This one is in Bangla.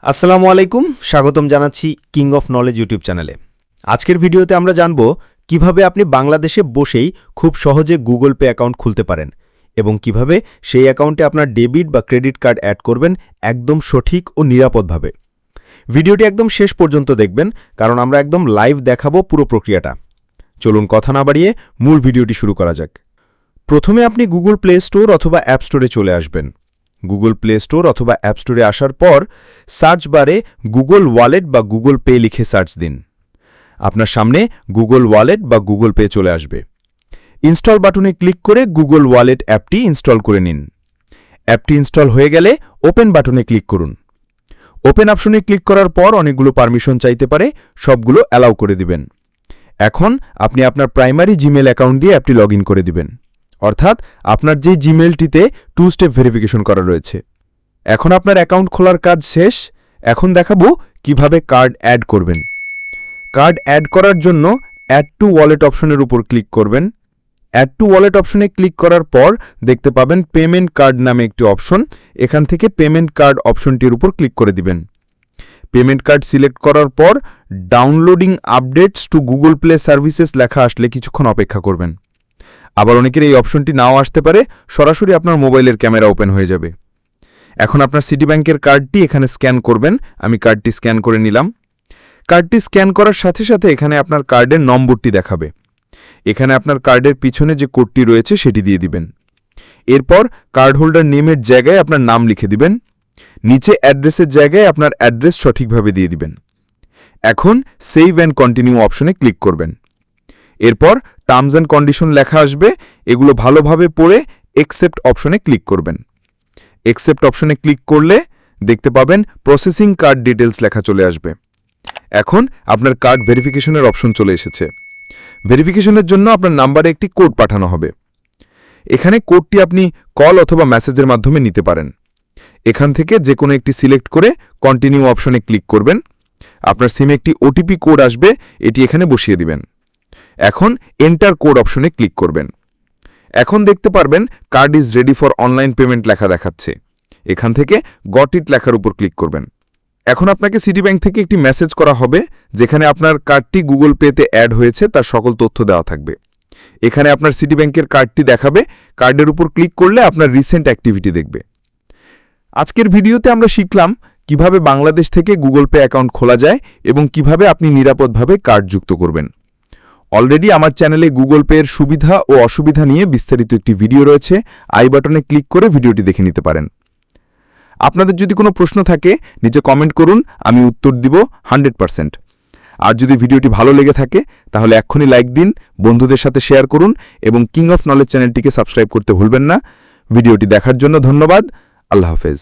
আসসালামু আলাইকুম, স্বাগতম জানাচ্ছি কিং অফ নলেজ ইউটিউব চ্যানেলে। আজকের ভিডিওতে আমরা জানব কিভাবে আপনি বাংলাদেশে বসেই খুব সহজে গুগল পে অ্যাকাউন্ট খুলতে পারেন এবং কিভাবে সেই অ্যাকাউন্টে আপনার ডেবিট বা ক্রেডিট কার্ড অ্যাড করবেন একদম সঠিক ও নিরাপদভাবে। ভিডিওটি একদম শেষ পর্যন্ত দেখবেন, কারণ আমরা একদম লাইভ দেখাবো পুরো প্রক্রিয়াটা। চলুন কথা না বাড়িয়ে মূল ভিডিওটি শুরু করা যাক। প্রথমে আপনি গুগল প্লে স্টোর অথবা অ্যাপ স্টোরে চলে আসবেন। গুগল প্লে স্টোর অথবা অ্যাপ স্টোরে আসার পর সার্চ বারে গুগল ওয়ালেট বা গুগল পে লিখে সার্চ দিন। আপনার সামনে গুগল ওয়ালেট বা গুগল পে চলে আসবে। ইনস্টল বাটনে ক্লিক করে গুগল ওয়ালেট অ্যাপটি ইনস্টল করে নিন। অ্যাপটি ইনস্টল হয়ে গেলে ওপেন বাটনে ক্লিক করুন। ওপেন অপশনে ক্লিক করার পর অনেকগুলো পারমিশন চাইতে পারে, সবগুলো অ্যালাউ করে দিবেন। এখন আপনি আপনার প্রাইমারি জিমেল অ্যাকাউন্ট দিয়ে অ্যাপটি লগ করে দিবেন, অর্থাৎ আপনার যে জিমেলটিতে 2 স্টেপ ভেরিফিকেশন করা রয়েছে। এখন আপনার অ্যাকাউন্ট খোলার কাজ শেষ। এখন দেখাবো কিভাবে কার্ড অ্যাড করবেন। কার্ড অ্যাড করার জন্য অ্যাড টু ওয়ালেট অপশনের উপর ক্লিক করবেন। অ্যাড টু ওয়ালেট অপশনে ক্লিক করার পর দেখতে পাবেন পেমেন্ট কার্ড নামে একটি অপশন। এখান থেকে পেমেন্ট কার্ড অপশনটির উপর ক্লিক করে দিবেন। পেমেন্ট কার্ড সিলেক্ট করার পর downloading updates two Google play services লেখা আসলে কিছুক্ষণ অপেক্ষা করবেন। আবার অনেকের এই অপশনটি নাও আসতে পারে, সরাসরি আপনার মোবাইলের ক্যামেরা ওপেন হয়ে যাবে। এখন আপনার সিটি ব্যাংকের কার্ডটি এখানে স্ক্যান করবেন। আমি কার্ডটি স্ক্যান করে নিলাম। কার্ডটি স্ক্যান করার সাথে সাথে এখানে আপনার কার্ডের নম্বরটি দেখাবে। এখানে আপনার কার্ডের পিছনে যে কোডটি রয়েছে সেটি দিয়ে দিবেন। এরপর কার্ড হোল্ডার নেমের জায়গায় আপনার নাম লিখে দিবেন। নিচে অ্যাড্রেসের জায়গায় আপনার অ্যাড্রেস সঠিকভাবে দিয়ে দিবেন। এখন সেভ অ্যান্ড কন্টিনিউ অপশনে ক্লিক করবেন। এরপর টার্মস অ্যান্ড কন্ডিশন লেখা আসবে, এগুলো ভালোভাবে পড়ে একসেপ্ট অপশনে ক্লিক করবেন। একসেপ্ট অপশনে ক্লিক করলে দেখতে পাবেন প্রসেসিং কার্ড ডিটেলস লেখা চলে আসবে। এখন আপনার কার্ড ভেরিফিকেশনের অপশন চলে এসেছে। ভেরিফিকেশনের জন্য আপনার নাম্বারে একটি কোড পাঠানো হবে। এখানে কোডটি আপনি কল অথবা মেসেজের মাধ্যমে নিতে পারেন। এখান থেকে যে কোনো একটি সিলেক্ট করে কন্টিনিউ অপশনে ক্লিক করবেন। আপনার সিমে একটি ওটিপি কোড আসবে, এটি এখানে বসিয়ে দিবেন। এখন এন্টার কোড অপশনে ক্লিক করবেন। এখন দেখতে পারবেন card is ready for online payment লেখা দেখাচ্ছে। এখান থেকে গট ইট লেখার উপর ক্লিক করবেন। এখন আপনাকে সিটি ব্যাংক থেকে একটি মেসেজ করা হবে, যেখানে আপনার কার্ডটি গুগল পেতে অ্যাড হয়েছে তার সকল তথ্য দেওয়া থাকবে। এখানে আপনার সিটি ব্যাংকের কার্ডটি দেখাবে। কার্ডের উপর ক্লিক করলে আপনার রিসেন্ট অ্যাক্টিভিটি দেখবে। আজকের ভিডিওতে আমরা শিখলাম কিভাবে বাংলাদেশ থেকে গুগল পে অ্যাকাউন্ট খোলা যায় এবং কিভাবে আপনি নিরাপদভাবে কার্ড যুক্ত করবেন। অলরেডি আমার চ্যানেলে গুগল পে এর সুবিধা ও অসুবিধা নিয়ে বিস্তারিত একটি ভিডিও রয়েছে, আই বাটনে ক্লিক করে ভিডিওটি দেখে নিতে পারেন। আপনাদের যদি কোনো প্রশ্ন থাকে নিচে কমেন্ট করুন, আমি উত্তর দিব 100%। আর যদি ভিডিওটি ভালো লেগে থাকে তাহলে এক্ষুনি লাইক দিন, বন্ধুদের সাথে শেয়ার করুন এবং কিং অফ নলেজ চ্যানেলটিকে সাবস্ক্রাইব করতে ভুলবেন না। ভিডিওটি দেখার জন্য ধন্যবাদ। আল্লাহ হাফেজ।